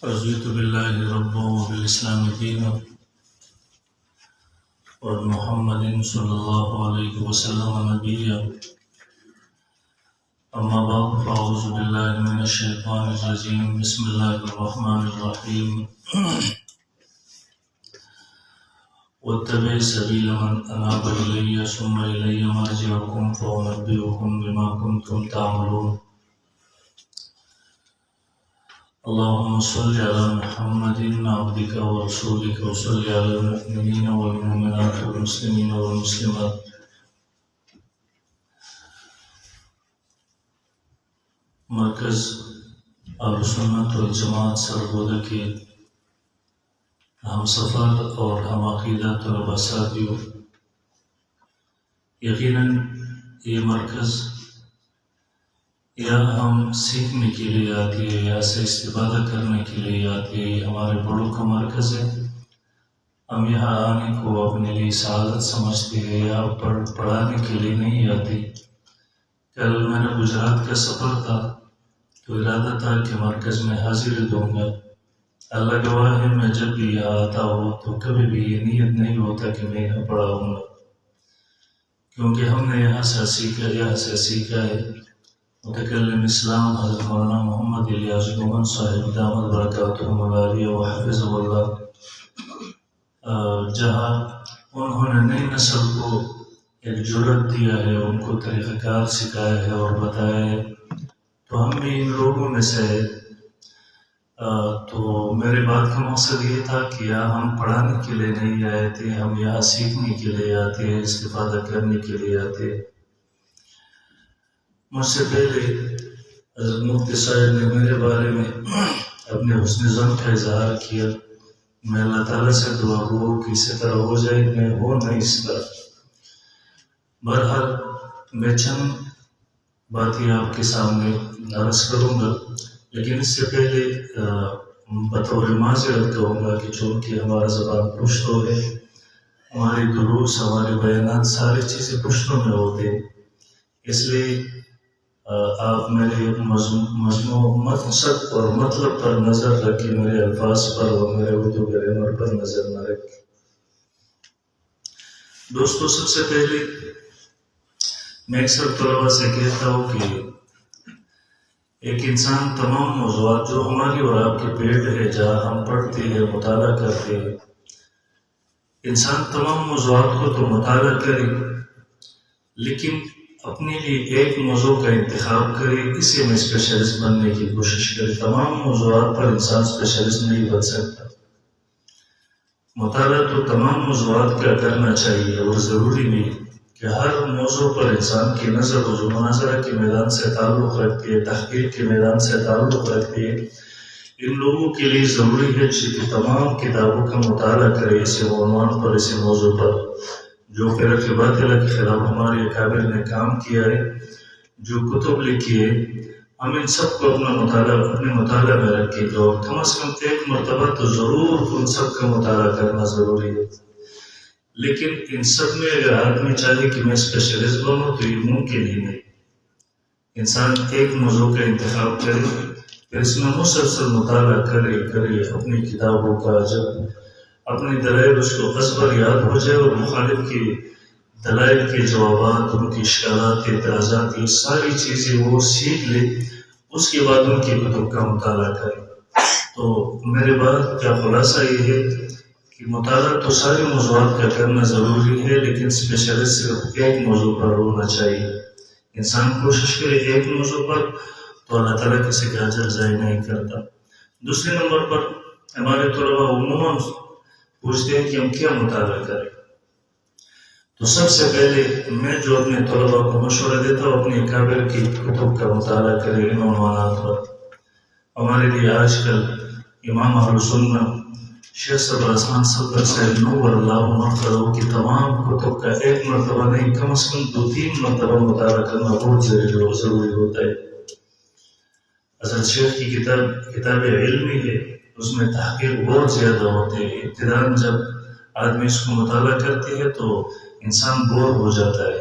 رضيت بالله ربا وبالإسلام دينا وبمحمد صلى الله عليه وسلم نبيا. أما بعد فأعوذ بالله من الشيطان الرجيم. بسم الله الرحمن الرحيم. واتبع سبيل من أناب إلي ثم إلي مرجعكم فأنبئكم بما كنتم تعملون. اللهم صل على محمد عبدك ورسولك وصل على المؤمنين والمؤمنات والمسلمين والمسلمات. مرکز اہل سنت والجماعت سرگودا کے ہم سفر اور ہم عقیدہ طلباء ساتھیوں، یقیناً یہ مرکز یا ہم سیکھنے کے لیے آتی ہے یا سے استفادہ کرنے کے لیے آتی ہے. یہ ہمارے بڑوں کا مرکز ہے. ہم یہاں آنے کو اپنے لیے سعادت سمجھتے ہیں یا پڑھانے کے لیے نہیں آتے. کل میرا گجرات کا سفر تھا تو ارادہ تھا کہ مرکز میں حاضری دوں گا. اللہ گواہ ہے میں جب بھی یہاں آتا ہوں تو کبھی بھی یہ نیت نہیں ہوتا کہ میں یہاں پڑھاؤں گا، کیونکہ ہم نے یہاں سے سیکھا ہے. متکلم اسلام حضرت مولانا محمد الیاس گومن صاحب دامت برکاتہم العالیہ وحفظہ اللہ، جہاں انہوں نے نئی نسل کو ایک جرأت دیا ہے، ان کو طریقہ کار سکھایا ہے اور بتایا ہے. تو ہم بھی ان لوگوں میں سے ہے. تو میرے بات کا مقصد یہ تھا کہ یہاں ہم پڑھانے کے لیے نہیں آئے تھے، ہم یہاں سیکھنے کے لیے آتے ہیں، استفادہ کرنے کے لیے آتے ہیں. مجھ سے پہلے حضرت مفتی صاحب نے میرے بارے میں اپنے حسن ظن کا اظہار کیا. میں اللہ تعالیٰ سے دعا گو کہ اسی طرح ہو جائے، میں ہو نہیں اس طرح. بہرحال میں چند باتیں آپ کے سامنے عرض کروں گا، لیکن اس سے پہلے بطور معذرت کہوں گا کہ چونکہ ہمارا زبان پشتو ہے، ہماری دروس ہمارے بیانات ساری چیزیں پشتو میں ہوتے ہیں، اس لیے آپ میرے مقصد اور مطلب پر نظر رکھیں، میرے الفاظ پر اور میرے اردو گرامر پر نظر نہ رکھیں. دوستو، سب سے پہلے میں اکثر طلباء سے کہتا ہوں کہ ایک انسان تمام موضوعات جو ہماری اور آپ کے پیٹ ہے، جہاں ہم پڑھتے ہیں، مطالعہ کرتے ہیں، انسان تمام موضوعات کو تو مطالعہ کرے، لیکن اپنے لیے ایک موضوع کا انتخاب کرے، اسے میں اسپیشلسٹ بننے کی کوشش کرے. تمام موضوعات پر انسان اسپیشلسٹ نہیں بن سکتا. مطالعہ تو تمام موضوعات کا کرنا چاہیے اور ضروری بھی کہ ہر موضوع پر انسان کی نظر جو مناظرہ کے میدان سے تعلق رکھتی ہے، تحقیق کے میدان سے تعلق رکھتی ہے، ان لوگوں کے لیے ضروری ہے کہ تمام کتابوں کا مطالعہ کرے اسی عنوان پر، اسی موضوع پر. جو فرق باطلہ کے خلاف ہمارے اکابر نے کام کیا ہے، جو کتب لکھی ہے، ہم ان سب کو اپنے مطالعہ میں رکھیں تو کم از کم ایک مرتبہ تو ضرور ان سب کا مطالعہ کرنا ضروری ہے. لیکن ان سب میں اگر آدمی چاہے کہ میں اسپیشلسٹ بنوں تو یہ ممکن ہی نہیں. انسان ایک موضوع کا انتخاب کرے، پھر اس میں مسلسل مطالعہ کرے اپنی کتابوں کا. جب اپنے دلائل اس کو ازبر یاد ہو جائے اور مخالف کی دلائل کے جوابات، ان کی اشکالات، اعتراضات، یہ ساری چیزیں وہ سیکھ لے، اس کے بعد ان کی کتب کا مطالعہ کرے. تو میرے بات کا خلاصہ یہ ہے کہ مطالعہ تو سارے موضوعات کا کرنا ضروری ہے، لیکن اسپیشلسٹ صرف ایک موضوع پر ہونا چاہیے. انسان کوشش کرے ایک موضوع پر تو اللہ تعالیٰ کسی کا اجر ضائع نہیں کرتا. دوسرے نمبر پر ہمارے طلباء عموماً پوچھتے ہیں کہ ہم کیا مطالعہ کریں. تو سب سے پہلے میں جو اپنے طلباء کو مشورہ دیتا ہوں، اپنے اکابر کی کتب کا مطالعہ کریں ان عنوانات پر. ہمارے لیے آج کل امام اہل سنت شیخ صبر حسن صدر صاحب نور اللہ مرتضی کی تمام کتب کا ایک مرتبہ نہیں، کم از کم 2-3 مرتبہ مطالعہ کرنا بہت ضروری ہوتا ہے. حضرت شیخ کی کتاب علمی ہے، اس میں تحقیق بہت زیادہ ہوتے ہیں. ابتداء جب آدمی اس کو مطالعہ کرتے ہیں تو انسان بور ہو جاتا ہے،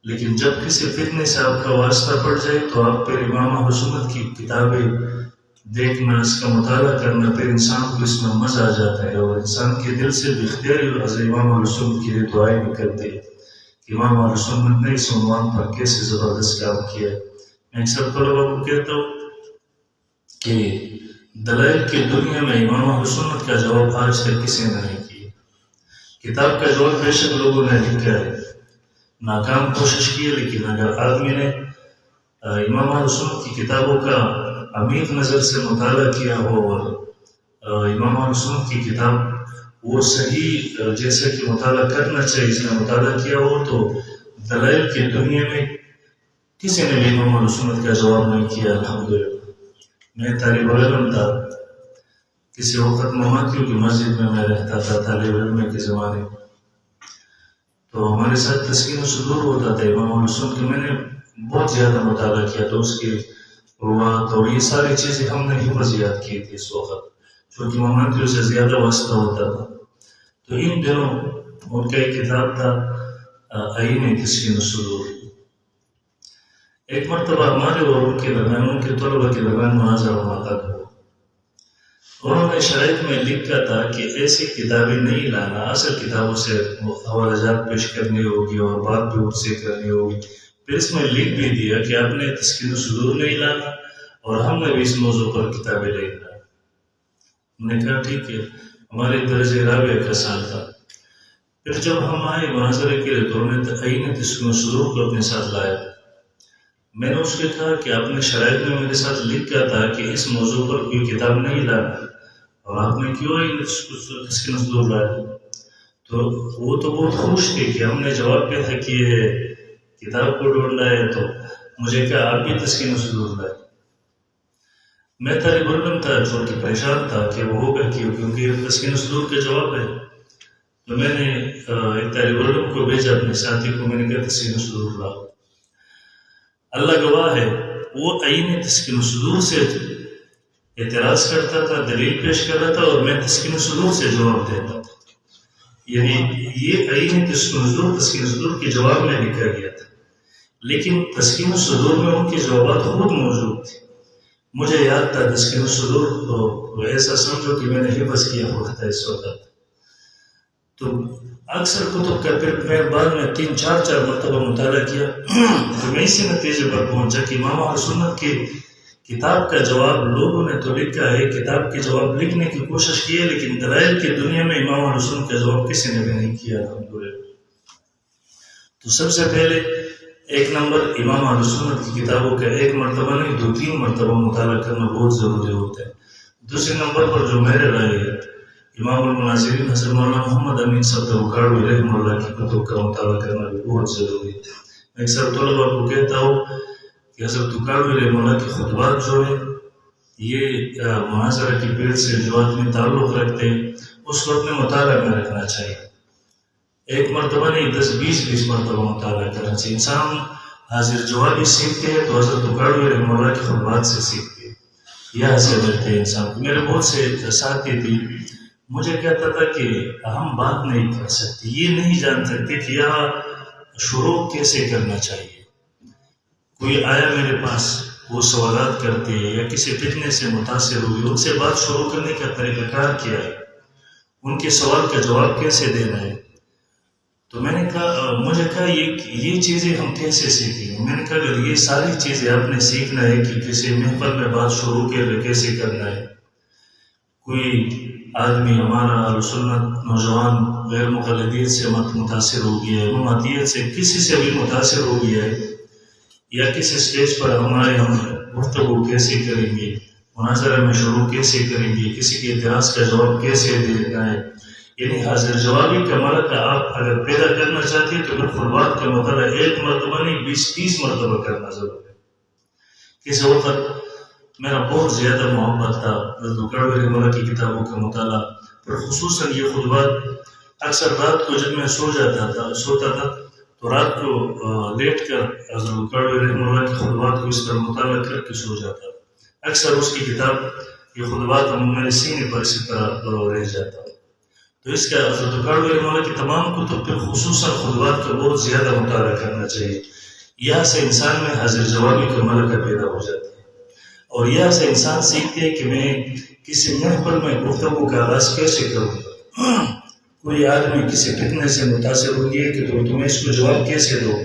لیکن جب کسی فتنے سے آپ کا واسطہ پڑ جائے تو آپ پھر امام اہل سنت کی کتابیں دیکھنا، اس کا مطالعہ کرنا، پھر انسان کو اس میں مزہ آ جاتا ہے اور انسان کے دل سے باختیاری حضرت امام اہل سنت کے لیے دعائیں نکلتے ہیں کہ امام اہل سنت نے اس عنوان پر کیسے زبردست کام کیا ہے۔ میں اکثر طلبا کو کہتا ہوں کہ دلائل کی دنیا میں امام اہل سنت کا جواب آج تک کسی نے نہیں کیا۔ کتاب کا جواب بے شک لوگوں نے لکھا ہے، ناکام کوشش کی ہے، لیکن اگر آدمی نے امام اہل سنت کی کتابوں کا عمیق نظر سے مطالعہ کیا ہو اور امام اہل سنت کی کتاب وہ صحیح جیسے کہ مطالعہ کرنا چاہیے اس نے مطالعہ کیا ہو، تو دلائل کی دنیا میں کسی نے بھی امام اہل سنت کا جواب نہیں کیا۔ الحمدللہ میں طالب علم تھا، کسی وقت مماتیوں کی مسجد میں رہتا تھا طالب علم کے زمانے، تو ہمارے ساتھ تسکین و صدور ہوتا تھا امام اہل سنت کے۔ میں نے بہت زیادہ مطالعہ کیا تو اس کی روات اور یہ ساری چیزیں ہم نے حفظ یاد کی تھی اس وقت، چونکہ مماتیوں سے زیادہ واسطہ ہوتا تھا۔ تو ان دنوں ان کا ایک کتاب تھا آئین تسکین و صدور۔ ایک مرتبہ ہمارے اور ان کے درمیان، ان کے طلبہ کے درمیان مناظرہ منعقد ہوا۔ انہوں نے شرائط میں لکھا تھا کہ ایسی کتابیں نہیں لانا، اصل کتابوں سے حوالہ جات پیش کرنی ہوگی اور بات بھی ان سے کرنی ہوگی۔ پھر اس میں لکھ بھی دیا کہ آپ نے تسکین و صدور نہیں لانا اور ہم نے بھی اس موضوع پر کتابیں نہیں لانا۔ ہم نے کہا ٹھیک ہے، ہمارے درجہ رابعہ کا سال تھا۔ پھر جب ہم آئے مناظرے کے لیے تو انہوں نے آئین تسکین و صدور کو اپنے ساتھ لایا۔ میں نے اس کو کہا کہ آپ نے شرائط میں میرے ساتھ لکھا تھا کہ اس موضوع پر کوئی کتاب نہیں لانا اور آپ نے کیوں آئین تسکین و صدور لایا؟ تو وہ تو بہت خوش تھے کہ ہم نے جواب کیا تھا کہ یہ کتاب کو ڈھونڈنا ہے، تو مجھے کہا آپ بھی تسکین و صدور لائے۔ میں طالب علم تھا جو کہ پریشان تھا کہ وہ ہوگا کیونکہ یہ تسکین و صدور کا جواب ہے۔ تو میں نے ایک طالب علم کو بھیجا اپنے ساتھی کو، میں نے کہا تسکین و صدور لاؤ۔ اللہ گواہ ہے وہ آئین تسکین و صدور سے اعتراض کرتا تھا، دلیل پیش کر رہا تھا اور میں تسکین و صدور سے جواب دیتا تھا۔ یعنی یہ آئین تسکین و صدور کے جواب میں لکھا گیا تھا، لیکن تسکین و صدور میں ان کے جوابات خود موجود تھے۔ مجھے یاد تھا تسکین و صدور، تو ایسا سمجھو کہ میں نے حفظ کیا ہوا تھا اس وقت۔ تو اکثر کتب کا پھر میں بعد میں 3-4 مرتبہ مطالعہ کیا تو میں اسی نتیجے پر پہنچا کہ امام اہل سنت کی کتاب کا جواب لوگوں نے تو لکھا ہے، کتاب کے جواب لکھنے کی کوشش کی ہے، لیکن دلائل کی دنیا میں امام اہل سنت کا جواب کسی نے بھی نہیں کیا۔ تو سب سے پہلے ایک نمبر امام اہل سنت کی کتابوں کا ایک مرتبہ نہیں 2-3 مرتبہ مطالعہ کرنا بہت ضروری ہوتا ہے۔ دوسرے نمبر پر جو میرے رائے ہے، امام المناظرین حضرت مولانا محمد امین صاحب توکاڑوی رحمہ اللہ کی کتب کا مطالعہ کرنا بھی بہت ضروری ہے۔ میں اکثر طلبا کو کہتا ہوں کہ حضرت توکاڑوی رحمہ اللہ کے خطبات جو ہے یہ مناظرہ کی پیڑ سے جو آدمی تعلق رکھتے ہیں اس کو اپنے مطالعہ میں رکھنا چاہیے۔ ایک مرتبہ نہیں 10-20 مرتبہ مطالعہ کرنا چاہیے۔ انسان حاضر جوابی سیکھتے ہیں تو حضرت توکاڑوی رحمہ اللہ کے خطبات سے سیکھتے ہیں، یہاں سے ملتے ہیں انسان کو۔ میرے بہت سے ساتھی تھی، مجھے کہتا تھا کہ ہم بات نہیں کر سکتے، یہ نہیں جان سکتے کہ یہاں شروع کیسے کرنا چاہیے۔ کوئی آیا میرے پاس، وہ سوالات کرتے ہیں یا کسی فتنے سے متاثر ہوئی، ان سے بات شروع کرنے کا طریقہ کار کیا ہے، ان کے سوال کا جواب کیسے دینا ہے۔ تو میں نے کہا، مجھے کہا یہ چیزیں ہم کیسے سیکھیں؟ میں نے کہا اگر یہ ساری چیزیں آپ نے سیکھنا ہے کہ کسی محفل میں بات شروع کیسے کرنا ہے۔ کوئی آدمی ہمارا اہل سنت نوجوان غیر مقلدین سے متاثر ہو گیا ہے، مماتیت سے کسی سے بھی متاثر ہو گیا ہے، یا کسی سٹیج پر ہم گفتگو کیسے کریں گے، مناظرہ میں شروع کیسے کریں گے، کسی کے اعتراض کا جواب کیسے دینا ہے، یعنی حاضر جوابی کا مرکہ آپ اگر پیدا کرنا چاہتے ہیں تو پھر خطبات کا مطالعہ ایک مرتبہ نہیں 20-30 مرتبہ کرنا ضروری ہے۔ کسی وقت میرا بہت زیادہ محبت تھا حضرت توکاڑوی رحمہ اللہ کی کتابوں کا مطالعہ، پر خصوصاً یہ خطبات اکثر رات کو جب میں سوتا تھا تو رات کو لیٹ کر حضرت توکاڑوی رحمہ اللہ کی خطبات کو اس پر مطالعہ کر کے سو جاتا۔ اکثر اس کی کتاب یہ خطبات میرے سینے پر اسی طرح رہ جاتا۔ تو اس کا حضرت توکاڑوی رحمہ اللہ کی تمام کتب پر خصوصاً خطبات کا بہت زیادہ مطالعہ کرنا چاہیے، یہاں سے انسان میں حاضر جوابی کا ملکہ پیدا ہو جاتا ہے۔ اور یہاں سے انسان سیکھتے ہے کہ میں کسی محفل میں گفتگو کا آغاز کیسے کروں، کوئی آدمی کسی فتنے سے متاثر ہو گیا کہ تمہیں اس کو جواب کیسے دو،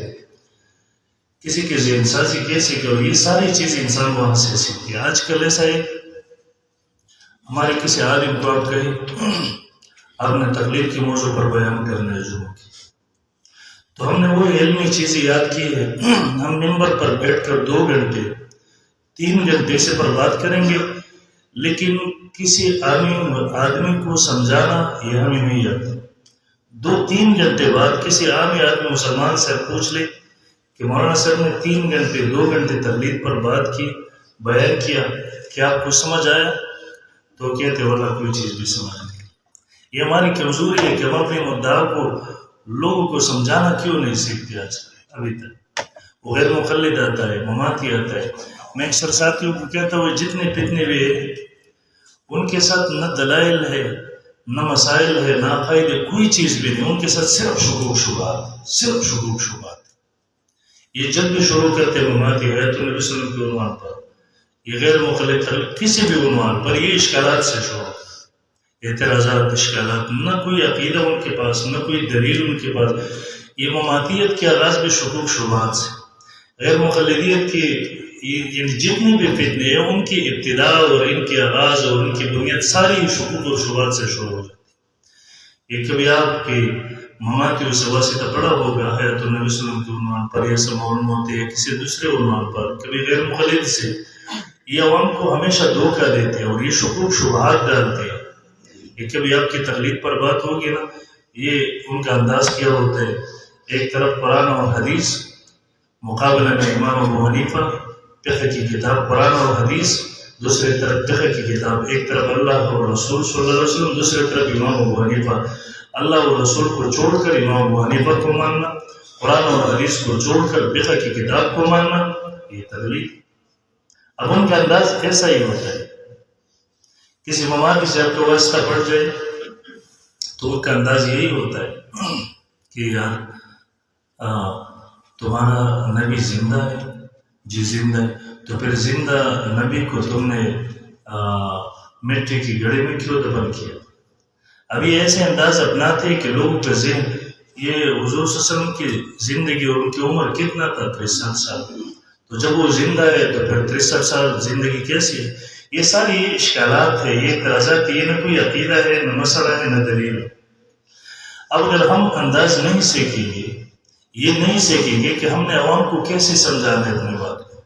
کسی کی ذہن سازی کیسے کرو، یہ ساری چیزیں انسان وہاں سے سیکھتی ہے۔ آج کل ایسا ہے ہمارے کسی عالم کو آپ کہیں آپ نے تقلید کے موضوع پر بیان کرنا ہے جمعہ کی، تو ہم نے وہ علمی چیزیں یاد کی ہے، ہم ممبر پر بیٹھ کر 2 گھنٹے 3 گھنٹے سے پر بات کریں گے، لیکن کسی آدمی کو سمجھانا یہ ہمیں نہیں آتا۔ 2-3 گھنٹے بعد کسی عام آدمی مسلمان سے پوچھ لے کہ مولانا صاحب نے 3 گھنٹے 2 گھنٹے تقلید پر بات کی، بیان کیا، کیا آپ کو سمجھ آیا؟ تو کہتے واللہ کوئی چیز بھی سمجھ نہیں۔ یہ ہماری کمزوری ہے کہ ہم اپنے مدعا کو لوگوں کو سمجھانا کیوں نہیں سیکھتے آج ابھی تک۔ وہ غیر مقلد آتا ہے، مماتی آتا ہے۔ میں اکثر ساتھیوں کو کہتا ہوں جتنے فتنے بھی ہیں ان کے ساتھ نہ دلائل ہے نہ مسائل ہے نہ عقائد ہے، کوئی چیز بھی نہیں، ان کے ساتھ صرف شکوک شبہات، صرف شکوک شبہات۔ یہ جب بھی شروع کرتے مماتی ہے تو نبی صلی اللہ علیہ وسلم کے عنوان پر، یہ غیر مقلد کسی بھی عنوان پر، یہ اشکالات سے شروع، اعتراضات، اشکالات، نہ کوئی عقیدہ ان کے پاس، نہ کوئی دلیل ان کے پاس۔ یہ مماتیت کے آغاز بھی شکوک شبہات سے، غیر مقلدیت کی یعنی جتنی بھی فتنے ہیں ان کی ابتدا اور ان کے آغاز اور ان کی بنیاد ساری شکوک اور شبہات سے شروع ہو جاتی ہے۔ یہ کبھی آپ کی مماتیوں سے واسطہ پڑا ہوگا حیات النبی صلی اللہ علیہ وسلم کے عنوان پر، یا سماع الموت یا کسی دوسرے عنوان پر، کبھی غیر مقلد سے، یہ عوام کو ہمیشہ دھوکہ دیتے ہیں اور یہ شکوک شبہات ڈالتے ہیں۔ یہ کبھی آپ کی تقلید پر بات ہوگی نا، یہ ان کا انداز کیا ہوتا ہے، ایک طرف قرآن اور حدیث، مقابلہ میں امام ابو حنیفہ، فقہ کی کتاب قرآن اور حدیث، دوسری طرف فقہ کی کتاب، ایک طرف اللہ اور رسول صلی اللہ علیہ وسلم، دوسری طرف امام ابو حنیفہ۔ اللہ اور رسول کو چھوڑ کر امام ابو حنیفہ کو ماننا، قرآن اور حدیث کو چھوڑ کر فقہ کی کتاب کو ماننا، یہ تقلید۔ اب ان کا انداز ایسا ہی ہوتا ہے، کسی مماتی سے آپ کو واسطہ پڑ جائے تو ان کا انداز یہی ہوتا ہے کہ یار تمہارا نبی زندہ ہے، جی زندہ ہے، تو پھر زندہ نبی کو تم نے مٹی کی گھڑی میں کیوں دفن کیا؟ ابھی ایسے انداز اپناتے کہ لوگوں کا ذہن، یہ حضور صلی اللہ علیہ وسلم کی زندگی اور ان کی عمر کتنا تھا؟ 63 سال، تو جب وہ زندہ ہے تو پھر 63 سال زندگی کیسی ہے؟ یہ ساری اشکالات ہے، یہ اعتراضات، یہ نہ کوئی عقیدہ ہے، نہ مسئلہ ہے، نہ دلیل ہے۔ اب اگر ہم انداز نہیں سیکھیں گے، یہ نہیں سیکھیں گے کہ ہم نے عوام کو کیسے سمجھانا ہے اپنی بات کو،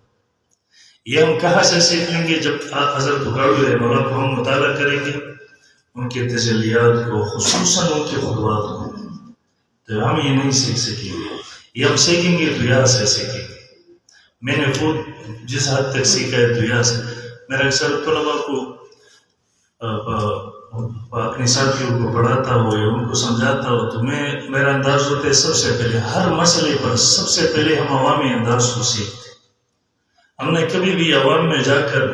یہ ہم کہاں سے سیکھ لیں گے؟ جب حضرت بخاری رحمہ اللہ کو ہم مطالعہ کریں گے، ان کے تجلیات کو، خصوصاً ان کے خطبات کو، تو ہم یہ نہیں سیکھ سکیں گے۔ یہ ہم سیکھیں گے تو یہاں سے سیکھیں گے۔ میں نے خود جس حد تک سیکھا ہے تو یہاں سے، میرا اکثر طلباء کو اپنے ساتھیوں کو پڑھاتا ہو یا ان کو سمجھاتا ہو تو میرا انداز ہوتا ہے سب سے پہلے ہر مسئلے پر سب سے پہلے ہم عوامی انداز کو سیکھتے ہیں۔ ہم نے کبھی بھی عوام میں جا کر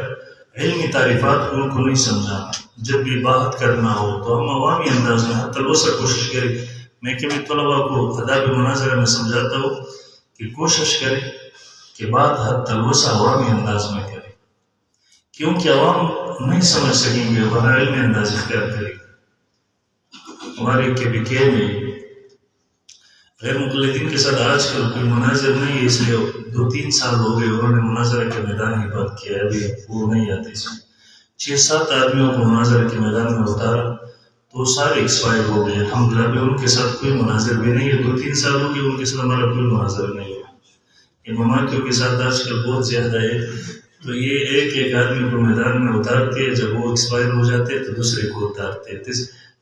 علمی تعریفات کو ان کو نہیں سمجھانا۔ جب بھی بات کرنا ہو تو ہم عوامی انداز میں حتی الوسع کوشش کریں۔ میں کبھی طلباء کو آداب مناظرہ میں سمجھاتا ہوں کہ کوشش کریں کہ بات حتی الوسع عوامی انداز میں کریں، کیونکہ عوام نہیں سمجھ سکیں گے وہ علمی انداز اختیار کریں گے۔ ہمارے کے بی کے میں غیر مقلدین کے ساتھ آج کل کوئی مناظر نہیں ہے، اس لیے 2-3 سال ہو گئے انہوں نے مناظرہ کے میدان ہی بات کیا ہے، ابھی وہ نہیں آتے اس میں 6-7 آدمیوں کو مناظرہ کے میدان میں اتارا تو سارے ایکسپائر ہو گئے۔ الحمدللہ ابھی ان کے ساتھ کوئی مناظر بھی نہیں ہے، 2-3 سال ہو گئے ان کے ساتھ ہمارا کوئی مناظر نہیں ہے۔ یہ مماتیوں کے ساتھ آج کل بہت زیادہ ہے، تو یہ ایک آدمی کو میدان میں اتارتے، جب وہ ایکسپائر ہو جاتے تو دوسرے کو اتارتے۔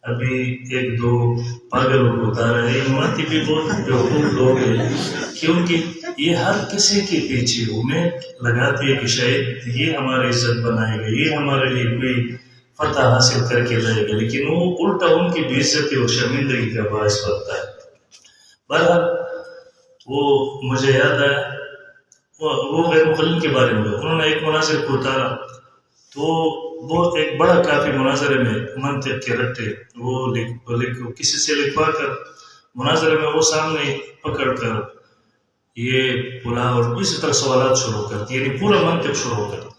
ابھی 1-2 پاگلوں کو اتارا ہے۔ مماتی بھی بہت بیوقوف لوگ ہیں، کیونکہ یہ ہر کسی کے پیچھے امید لگاتے ہیں کہ شاید یہ ہماری عزت بنائے گا، یہ ہمارے لیے کوئی فتح حاصل کر کے لائے گا، لیکن وہ الٹا ان کی بے عزتی اور شرمندگی کا باعث بنتا ہے۔ بہرحال وہ مجھے یاد آیا، وہ غیر مقلد کے بارے میں انہوں نے ایک مناظر کو اتارا تو وہ ایک بڑا کافی مناظرے میں منطق کے رٹے وہ کسی سے لکھوا کر مناظرے میں وہ سامنے پکڑ کر یہ بلا اور اسی طرح سوالات شروع کرتی، یعنی پورا منطق شروع کرتی۔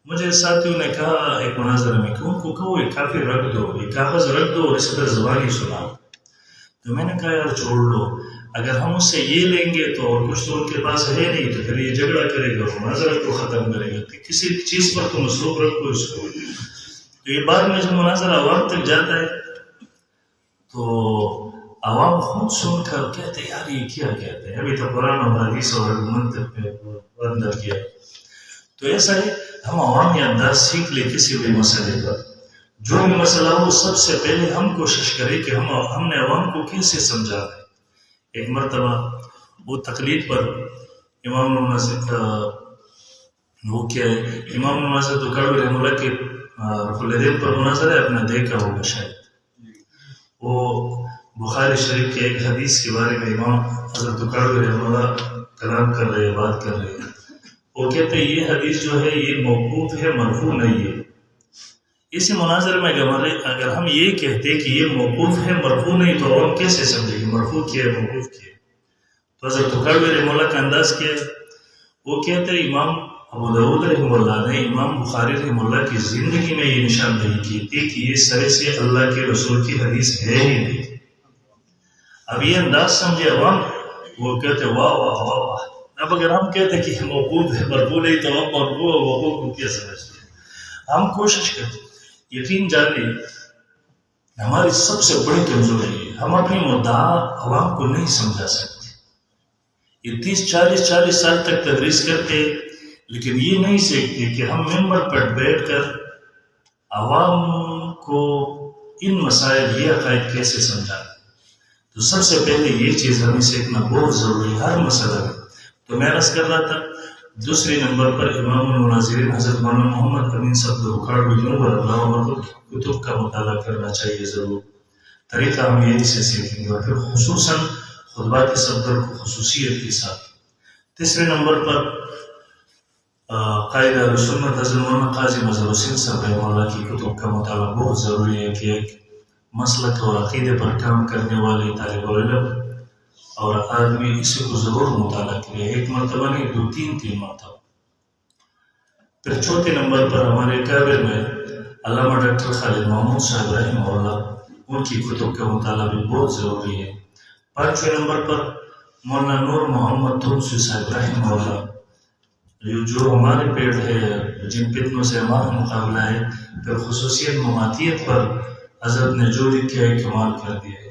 مجھے ساتھیوں نے کہا ایک مناظرہ میں کہ ان کو کہو یہ کافی رکھ دو، یہ کاغذ رکھ دو اور اسی طرح زبانی سناؤ. تو میں نے کہا یار چھوڑ لو، اگر ہم اس سے یہ لیں گے تو اور کچھ تو ان کے پاس ہے نہیں، تو پھر یہ جھگڑا کرے گا، مناظرہ کو ختم کرے گا. کسی چیز پر تم مصروف رکھو اس کو. تو یہ بعد میں جب مناظرہ عوام تک جاتا ہے تو عوام خود سن کر کہتے ہیں یار یہ کیا کہتے ہیں، ابھی تو قرآن اور حدیث اور منطق پہ اندر کیا. تو ایسا ہے ہم عوامی انداز سیکھ لیں کسی بھی مسئلے پر. جو بھی مسئلہ ہو سب سے پہلے ہم کوشش کریں کہ ہم نے عوام کو کیسے سمجھا ہے. ایک مرتبہ وہ تقلید پر امام وہ کیا ہے، امام تو کڑوی رحمہ اللہ کے رفع پر مناظرہ ہے، اپنا دیکھا ہوگا شاید. وہ بخاری شریف کے ایک حدیث کے بارے میں امام حضرت کڑوی رحمہ اللہ کلام کر رہے ہیں، بات کر رہے ہیں. وہ کہتے ہیں یہ حدیث جو ہے یہ موقوف ہے، مرفوع نہیں ہے. اسی مناظر میں اگر ہم یہ کہتے کہ یہ موقوف ہے مرفوع نہیں تو ہم کیسے سمجھیں گے مرفوع کیا ہے موقوف کیا ہے. تو حضرت کڑوی رحمہ اللہ کا انداز کیا ہے، وہ کہتے ہیں امام ابو داؤد رحمہ اللہ نے امام بخاری رحمہ اللہ کی زندگی میں یہ نشاندہی کی تھی کہ یہ سرے سے اللہ کے رسول کی حدیث ہے ہی نہیں. اب یہ انداز سمجھے عوام، وہ کہتے واہ واہ واہ واہ. اب اگر ہم کہتے کہ موقوف ہے مرفوع نہیں تو ہم مرفوع موقوف کو کیا سمجھتے ہیں. ہم کوشش کرتے، یقین جانیں ہماری سب سے بڑی کمزوری ہے، ہم اپنی مدعا عوام کو نہیں سمجھا سکتے. یہ 30-40 سال تک تدریس کرتے لیکن یہ نہیں سیکھتے کہ ہم ممبر پر بیٹھ کر عوام کو ان مسائل یہ عقائد کیسے سمجھائیں. تو سب سے پہلے یہ چیز ہمیں سیکھنا بہت ضروری ہے ہر مسئلہ میں. تو میں عرض کر رہا تھا دوسرے نمبر پر امام المناظرین حضرت مولانا محمد امین صاحب کڑوی نور اللہ کی کتب کا مطالعہ کرنا چاہیے ضرور. طریقہ ہم یہی سے سیکھیں گے اور پھر خصوصاً خطبات صدر کو خصوصیت کے ساتھ. تیسرے نمبر پر قائد اہل سنت حضرت مولانا قاضی مظہر حسین صاحب رحمہ اللہ کی کتب کا مطالعہ بہت ضروری ہے کہ ایک مسلک اور عقیدے پر کام کرنے والے طالب علم اور آدمی اسی کو ضرور مطالعہ کرے، ایک مرتبہ نہیں 2-3 مرتبہ. پھر چوتھے نمبر پر ہمارے کابر میں علامہ ڈاکٹر خالد محمود صاحب رحمہ اللہ، ان کی کتب کا مطالعہ بھی بہت ضروری ہے. 5ویں نمبر پر مولانا نور محمد تونسی صاحب رحمہ اللہ، جو ہمارے پیڑ ہے جن فتنوں سے ہمارا مقابلہ ہے. پھر خصوصیت مماتیت پر حضرت نے جو لکھا ہے کمال کر دیا ہے.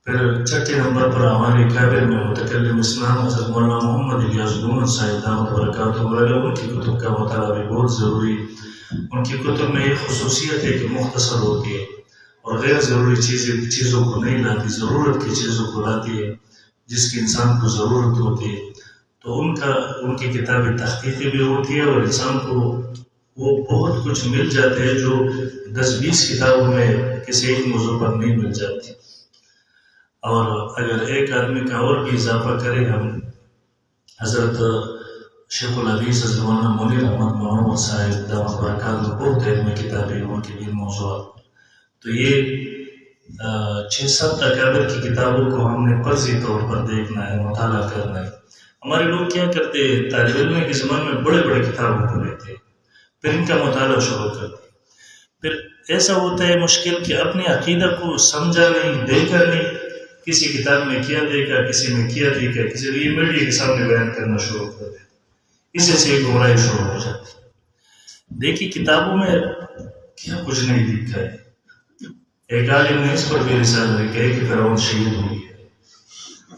پھر 6 نمبر پر ہمارے کابر میں متکلم اسلام حضرت مولانا محمد الیاس دومن صاحب دامت برکاتہ علیہ، ان کی کتب کا مطالعہ بھی بہت ضروری. ان کی کتب میں یہ خصوصیت ہے کہ مختصر ہوتی ہے اور غیر ضروری چیزوں کو نہیں لاتی، ضرورت کی چیزوں کو لاتی ہے جس کی انسان کو ضرورت ہوتی ہے. تو ان کی کتابیں تحقیقی بھی ہوتی ہے اور انسان کو وہ بہت کچھ مل جاتے ہیں جو 10-20 کتابوں میں کسی ایک موضوع پر نہیں مل جاتی. اور اگر ایک آدمی کا اور بھی اضافہ کریں ہم، حضرت شیخ الحدیث حضرت مولانا منیر احمد محمد صاحب دامت برکاتہ بہت علمی کتابیں ان کے بھی موضوعات. تو یہ 6-7 اکابر کی کتابوں کو ہم نے فرضی طور پر دیکھنا ہے، مطالعہ کرنا ہے. ہمارے لوگ کیا کرتے ہیں طالب علم کے زمانے میں بڑے بڑے کتابوں کو لیتے ہیں، پھر ان کا مطالعہ شروع کرتے ہیں. پھر ایسا ہوتا ہے مشکل کہ اپنے عقیدہ کو سمجھا نہیں، دیکھا نہیں، کسی کتاب میں کیا دیکھا، کسی میں کیا دیکھا، کسی بھی میڈیا کے سامنے بیان کرنا شروع کر دے، اسے سے گمراہی شروع ہو جاتی. دیکھیے کتابوں میں کیا کچھ نہیں لکھا ہے. ایک عالم نے اس پر بھی رسالہ لکھا ہے کہ فرعون شہید ہو گیا.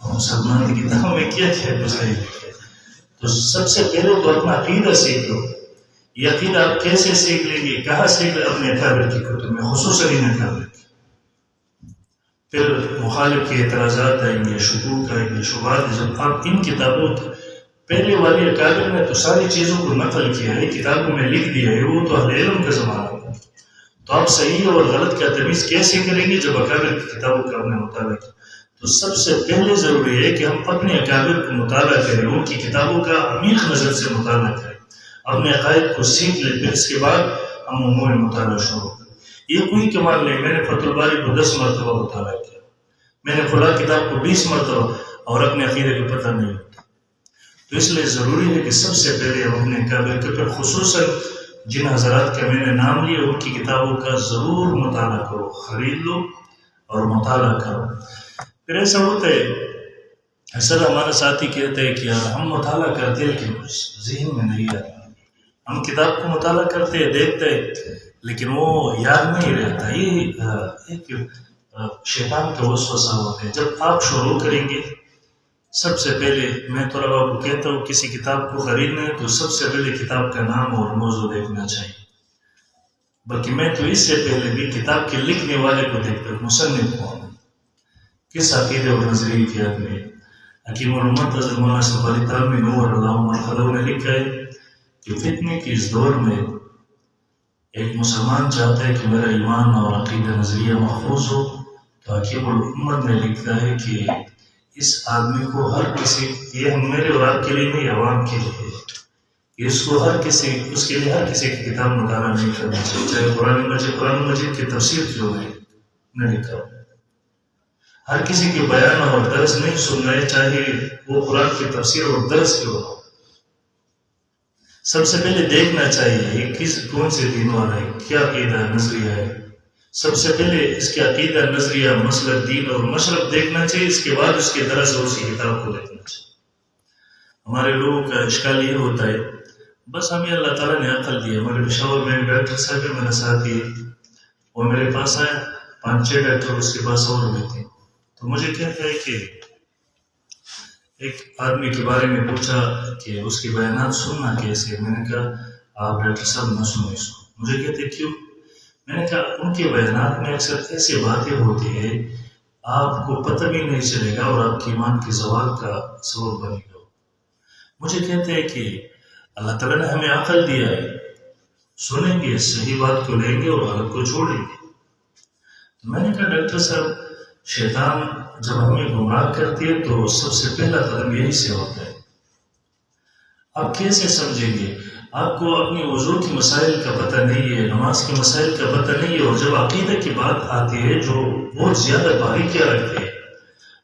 مسلمان کی کتابوں میں کیا کچھ نہیں لکھا ہے. تو سب سے پہلے تو اپنا عقیدہ سیکھ لو. یہ عقیدہ آپ کیسے سیکھ لیں گے، کہاں سیکھ لیں؟ اپنے اکابر کی کتب میں، خصوصاً ان اکابر کی. پھر مخالف کے اعتراضات آئیں گے، شکوک آئیں گے، شبہات. جب آپ ان کتابوں پہلے والی اکابر میں تو ساری چیزوں کو نقل کیا ہے، کتابوں میں لکھ دیا ہے، وہ تو اہل علم کا زمانہ ہے. تو آپ صحیح اور غلط کا تمیز کیسے کریں گے جب اکابر کی کتابوں کا آپ نے مطالعہ کیا؟ تو سب سے پہلے ضروری ہے کہ ہم اپنے اکابر کو مطالعہ کریں، ان کی کتابوں کا عمیق نظر سے مطالعہ کریں، اپنے عقائد کو سیکھ لیں. پھر اس کے بعد ہم عمومی مطالعہ شروع کریں. یہ کوئی کمال نہیں. میں نے فتح الباری کو 10 مرتبہ مطالعہ کیا، میں نے فلاں کتاب کو 20 مرتبہ، اور اپنے عقیدے کو پتہ نہیں ہوتا. تو اس لیے ضروری ہے کہ سب سے پہلے ہم اپنے اکابر کے، پھر خصوصاً جن حضرات کا میں نے نام لیا ان کی کتابوں کا ضرور مطالعہ کرو، خرید لو اور مطالعہ کرو۔ پھر ایسا ہوتا ہے، اصل ہمارا ساتھی کہتے ہیں کہ یار ہم مطالعہ کرتے ہیں لیکن ذہن میں نہیں آتا، ہم کتاب کو مطالعہ کرتے ہیں، دیکھتے ہیں لیکن وہ یاد نہیں رہتا۔ یہ ایک شیطان کا وسوسہ ہوتا ہے۔ جب آپ شروع کریں گے، سب سے پہلے میں طلباء کو کہتا ہوں کسی کتاب کو خریدنا ہے تو سب سے پہلے کتاب کا نام اور موضوع دیکھنا چاہیے، بلکہ میں تو اس سے پہلے بھی کتاب کے لکھنے والے کو دیکھتا ہوں، مصنف کون ہے، کس عقیدے اور نظریے کی یاد میں۔ حکیم الامت حضرت مولانا صاحب علی تھانوی نور اللہ مرقدہ نے لکھا ہے کہ فتنے کی اس دور میں ایک مسلمان چاہتا ہے کہ میرا ایمان اور عقیدہ نظریہ محفوظ ہو، تو حکیم الامت نے لکھا ہے کہ اس آدمی کو ہر کسی، یہ میرے اور آپ کے لیے نہیں، عوام کے لیے ہے، اس کو ہر کسی، اس کے لیے ہر کسی کی کتاب مطالعہ نہیں کرنا چاہیے، چاہے قرآن مجید کی تفسیر کیوں نے لکھا، ہر کسی کے بیان اور درس نہیں سننا ہے، چاہے وہ قرآن کی تفسیر اور درس کیوں ہو۔ سب سے پہلے دیکھنا چاہیے یہ کون سے دین والا ہے، کیا عقیدہ نظریہ ہے، سب سے پہلے اس کے عقیدہ نظریہ مسلک دین اور مشرب دیکھنا چاہیے، اس کے بعد اس کے درس اور اس کی کتاب کو دیکھنا چاہیے۔ ہمارے لوگوں کا اشکال یہ ہوتا ہے، بس ہمیں اللہ تعالیٰ نے عقل دی ہے۔ ہمارے پشاور میں ڈاکٹر صاحب ہے، میرا ساتھی ہے، وہ میرے پاس آیا، 5-6 ڈاکٹر اس کے پاس اور بھی تھے، تو مجھے کہتا ہے کہ ایک آدمی کے بارے میں پوچھا کہ اس کے بیانات سننا کیسے، میں نے کہا آپ ڈاکٹر صاحب نہ سنیں اس کو۔ مجھے کہتے کیوں؟ میں نے کہا ان کے بیانات میں اکثر ایسی باتیں ہوتی ہیں آپ کو پتہ بھی نہیں چلے گا اور آپ کی ایمان کے زوال کا سبب بنے گا۔ مجھے کہتے ہیں کہ اللہ تعالیٰ نے ہمیں عقل دیا ہے، سنیں گے، صحیح بات کو لیں گے اور غلط کو چھوڑیں گے۔ تو میں نے کہا ڈاکٹر صاحب شیطان جب ہمیں گمراہ کرتی ہے تو سب سے پہلا قدم یہی سے ہوتا ہے، آپ کیسے سمجھیں گے؟ آپ کو اپنی وضو کی مسائل کا پتہ نہیں ہے، نماز کے مسائل کا پتہ نہیں ہے، اور جب عقیدہ کی بات آتی ہے جو بہت زیادہ باریکیاں رکھتے ہیں،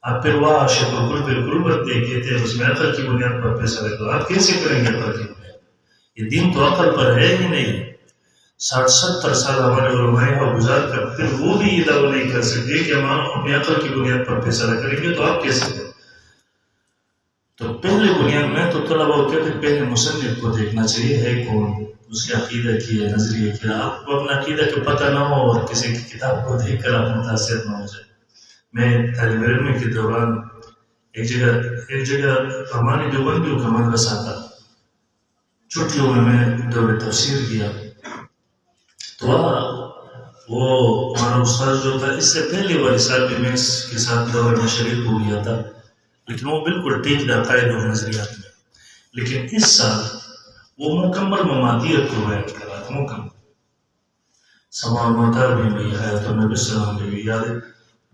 آپ پھر وہ عاشق بالکل بنتے کہتے ہیں اس میں عقل کی بنیاد پر فیصلہ کرو۔ آپ کیسے کریں گے عقل کی بنیاد؟ یہ دین تو عقل پر ہے ہی نہیں۔ 60-70 سال ہمارے علماء یہاں گزار کر پھر وہ بھی یہ دعویٰ نہیں کر سکتے کہ ہم اپنی عقل کی بنیاد پر فیصلہ کریں گے، تو آپ کیسے کریں؟ تو پہلے بنیاد میں تو طلباء کہتے ہیں پہلے مصنف کو دیکھنا چاہیے ہے کون، اس کے عقیدہ کی ہے، نظریے کیا۔ آپ کو اپنا عقیدہ کا پتہ نہ ہو اور کسی کی کتاب کو دیکھ کر آپ متاثر نہ ہو جائے۔ میں طالب علم کے دوران ایک جگہ ہماری دیوبندیوں کا مدرسہ تھا، چھٹیوں میں دور تفسیر کیا، تو وہ ہمارا استاد جو تھا اس سے پہلے والی سال بھی میں اس کے ساتھ دور میں شریک ہو گیا تھا، لیکن وہ بالکل ٹھیک تھا عقائد اور نظریات میں۔ لیکن اس سال وہ مکمل ممادیت کو بیان کر رہا تھا، مکمل سماع المعتار بھی حیات النبی صلی اللہ علیہ وسلم بھی یاد ہے،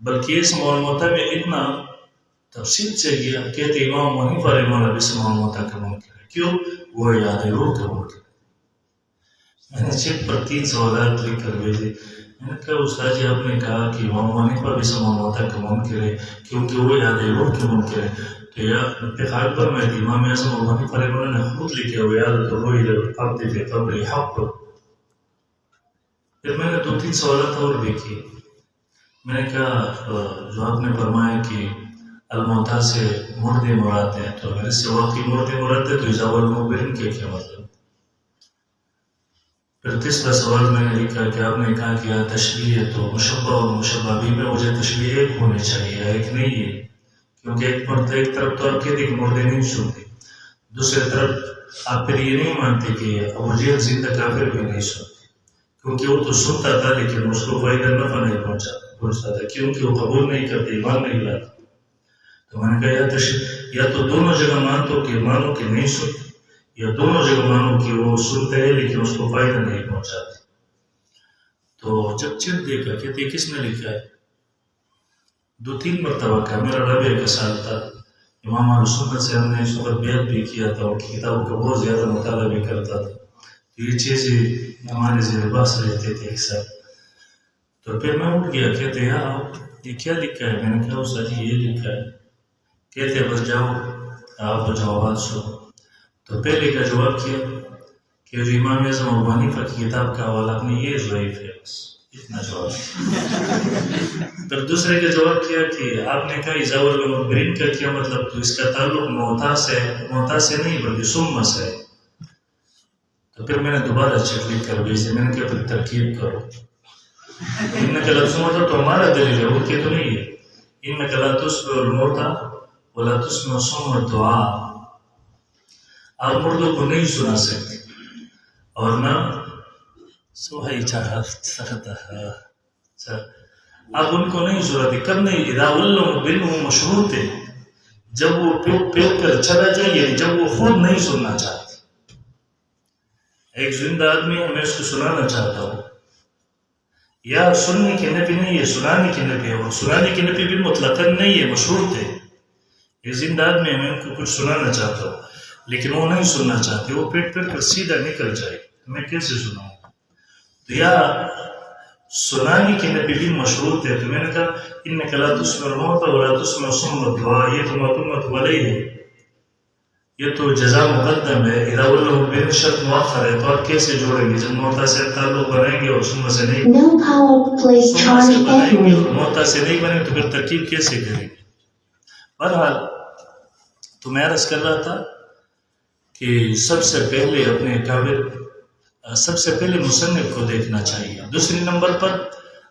بلکہ یہ سماع المعتار میں اتنا تفصیل سے گیا، کہتے امام حنیفہ رحمہ اللہ بھی سماع المعتار کا منکر ہے، کیوں؟ وہ یاد روح کا منکر ہے۔ میں نے چیک پر 3 سوالات لکھ کر بھیجے، میں نے کہا استاد جی آپ نے کہا کہ امام حنیفہ بھی سماع المعتار کا منکر ہے کیونکہ وہ یاد روح کے منکر ہے، تو یا اتفاق پر میں امام اعظم ابو حنیفہ رحمہ اللہ نے خود لکھے ہوئے یاد الروح العبد فی قبر حق۔ پھر میں نے 2-3 سوالات اور بھی کیے، میں نے کہا جو آپ نے فرمایا کہ الموتیٰ سے مردے مراد ہیں، تو اگر اس سے واقعی مردے مراد ہے تو اجاب المقبرین کے کیا مطلب؟ پھر تیسرا سوال میں نے لکھا کہ آپ نے کہا کہ تشبیہ ہے تو مشبہ اور مشبہ بھی میں مجھے تشبیہ ایک ہونے چاہیے، ایک نہیں ہے، کیونکہ ایک طرف تو آپ کہتے کہ مردے نہیں سنتے، دوسری طرف آپ پھر یہ نہیں مانتے کہ ابو جہل زندہ کافر بھی نہیں سنتے، کیونکہ وہ تو سنتا تھا لیکن اس کو فائدہ نفع نہیں پہنچتا تھا، کیونکہ وہ قبول نہیں کرتے، ایمان نہیں لاتے۔ تو میں نے کہا یا تو دونوں جگہ مانو کہ نہیں سنتے، یا دونوں جگہ مانو کہ وہ سنتے ہیں لیکن اس کو فائدہ نہیں پہنچاتے۔ تو جب چٹ دیکھا کہتے کس نے لکھا ہے، 2-3 مرتبہ کا میرا ربیع کا سال تھا، امام اہل سنت سے ہم نے اس وقت بیعت بھی کیا تھا، ان کی کتابوں کا بہت زیادہ مطالعہ بھی کرتا تھا، تو یہ چیزیں ہمارے زیر باس رہتے تھے ایک ساتھ۔ تو پھر میں اٹھ گیا، کہتے ہیں آپ یہ کیا لکھا ہے؟ میں نے کہا استاد جی یہ لکھا ہے، کہتے بس جاؤ آپ جوابات سنو۔ تو پہلے کا جواب کیا کہ جو امام اعظم ابو حنیفہ کی کتاب کا حوالہ آپ نے یہ ضعیف ہے، بس اتنا جواب. پھر دوسرے کا جواب کیا کہ آپ نے کہا اذا والمبرین کا کیا مطلب، تو اس کا تعلق موتا سے نہیں بلکہ سم سے ہے. تو پھر میں نے دوبارہ چیک لکھ کر بھیج، میں نے کہا پھر ترکیب کرو. ان کا لفظ موتا تو ہمارا دلیل ہے، وہ کہ تو نہیں ہے. ان کا لا تسمع الموتا ولا تسمع صم الدعاء، آپ مردوں کو نہیں سنا سکتے اور نہ آپ ان کو نہیں سناتے. کب نہیں؟ اذا ولوا مدبرین، مشروط ہے جب وہ پھیر کر چلا جائے، یعنی جب وہ خود نہیں سننا چاہتے. ایک زندہ آدمی ہے، میں اس کو سنانا چاہتا ہوں، یا سننے کی نفی نہیں ہے، سنانے کی نفی ہے، اور سنانے کی نفی بھی مطلقاً نہیں ہے، مشروط ہے. ایک زندہ آدمی ہے، میں ان کو کچھ سنانا چاہتا ہوں لیکن وہ نہیں سننا چاہتے، وہ پیٹ کر سیدھا نکل جائے، میں کیسے سناؤں؟ تو یا سنانے کی نفی بھی مشروط ہے. تو میں نے کہا انک لا تسمع الموت ولا تسمع صم الدعاء، یہ تو مطمت ولی ہے، یہ تو جزا مقدم ہے. اذا ولوا بین شرط مؤخر ہے، تو آپ کیسے جوڑیں گے جب موتا سے تعلق بنائیں گے اور سم سے نہیں؟ سم سے بنائیں گے اور موتا سے نہیں بنے تو پھر ترکیب کیسے کریں گے؟ بہرحال تو میں عرض کر رہا تھا کہ سب سے پہلے اپنے کابر، سب سے پہلے مصنف کو دیکھنا چاہیے. دوسری نمبر پر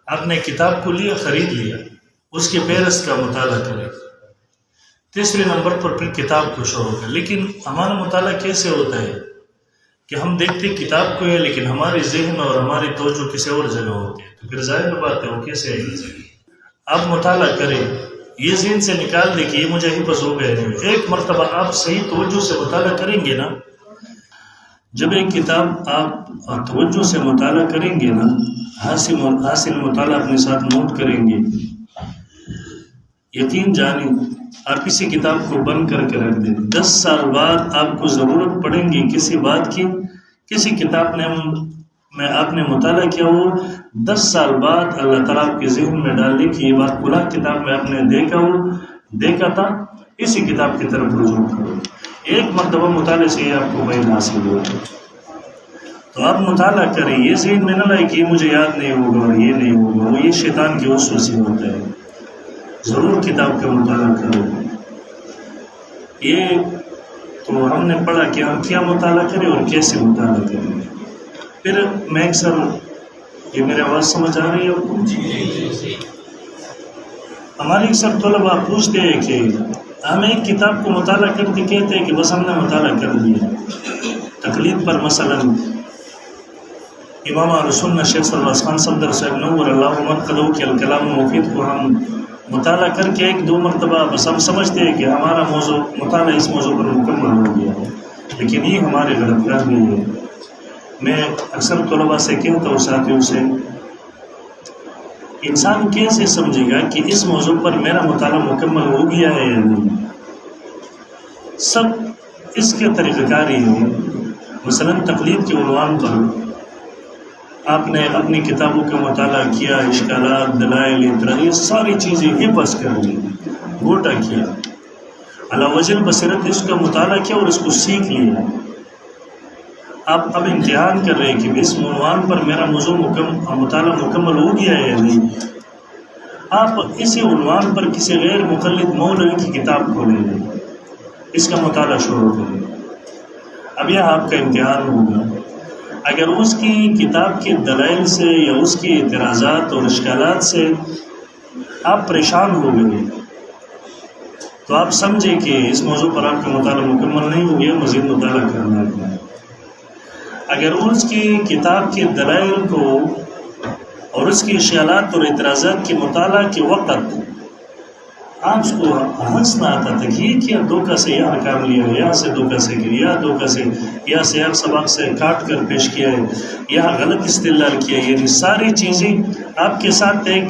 آپ نے کتاب کو لیا، خرید لیا، اس کے فہرست کا مطالعہ کریں. تیسرے نمبر پر پھر کتاب کو شروع کریں. لیکن ہمارا مطالعہ کیسے ہوتا ہے کہ ہم دیکھتے کتاب کو ہے لیکن ہماری ذہن اور ہماری توجہ کسی اور جگہ ہوتی ہے، تو پھر ظاہر بات ہے وہ کیسے ہے. آپ مطالعہ کریں، یہ ذہن سے نکال دیں کہ یہ مجھے حفظ ہو گیا نہیں. ایک مرتبہ آپ صحیح توجہ سے مطالعہ کریں گے نا، جب ایک کتاب آپ توجہ سے مطالعہ کریں گے نا، حاصل مطالعہ اپنے ساتھ نوٹ کریں گے، یقین جانیں آپ کسی کتاب کو بند کر کے رکھ دیں، 10 سال بعد آپ کو ضرورت پڑیں گی کسی بات کی، کسی کتاب میں آپ نے مطالعہ کیا ہو، 10 سال بعد اللہ تعالیٰ آپ کے ذہن میں ڈال دے کہ یہ بات فلاں کتاب میں آپ نے دیکھا تھا، اسی کتاب کی طرف رجوع کرو. ایک مرتبہ مطالعے سے یہ آپ کو بیان حاصل ہو. تو آپ مطالعہ کریں، یہ ذہن میں نہ لائے کہ یہ مجھے یاد نہیں ہوگا اور یہ نہیں ہوگا، وہ یہ شیطان کی وسوسے ہوتا ہے. ضرور کتاب کا مطالعہ کرو. یہ تو ہم نے پڑھا کہ ہم کیا مطالعہ کریں اور کیسے مطالعہ کریں. پھر میں اکثر، یہ میری آواز سمجھ آ رہی ہے آپ کو؟ ہمارے اکثر طلباء پوچھتے ہیں کہ ہم ایک کتاب کو مطالعہ کرتے کہتے ہیں کہ بس ہم نے مطالعہ کر لیا. تقلید پر مثلا امام اہل سنت شیخ سرفراز خان صفدر صاحب نور اللہ مرقدہ کے الکلام المفید کو ہم مطالعہ کر کے 1-2 مرتبہ بس ہم سمجھتے ہیں کہ ہمارا موضوع مطالعہ اس موضوع پر مکمل ہو گیا ہے، لیکن یہ ہمارے غلط فہمی ہے. میں اکثر طلباء سے کہتا ہوں، ساتھیوں سے، انسان کیسے سمجھے گا کہ اس موضوع پر میرا مطالعہ مکمل ہو گیا ہے یا نہیں؟ سب اس کے طریقہ کار ہی ہے. مثلا تقلید کے عنوان پر آپ نے اپنی کتابوں کا مطالعہ کیا، اشکالات، دلائل، اعتراض، یہ ساری چیزیں حفظ کر لی، گوٹا کیا، علی وجہ بصیرت اس کا مطالعہ کیا اور اس کو سیکھ لیا. آپ اب امتحان کر رہے ہیں کہ اس عنوان پر میرا موضوع مطالعہ مکمل ہو گیا ہے یا نہیں. آپ اسی عنوان پر کسی غیر مقلد مولوی کی کتاب کو لے لیں، اس کا مطالعہ شروع کریں. اب یہ آپ کا امتحان ہوگا. اگر اس کی کتاب کے دلائل سے یا اس کی اعتراضات اور اشکالات سے آپ پریشان ہو گئے تو آپ سمجھیں کہ اس موضوع پر آپ کا مطالعہ مکمل نہیں ہو گیا، مزید مطالعہ کرنا ہے. اگر اس کی کتاب کے دلائل کو اور اس کی اشکالات اور اعتراضات کے مطالعہ کے وقت آپ اس کو ہنسنا آتا تھا کہ یہ کیا دھوکہ سے یہاں کام لیا ہے، یہاں سے دھوکہ سے کیا، دھوکہ سے یا سیاق سباق سے کاٹ کر پیش کیا ہے، یہاں غلط استدلال کیا ہے، یعنی ساری چیزیں آپ کے ساتھ ایک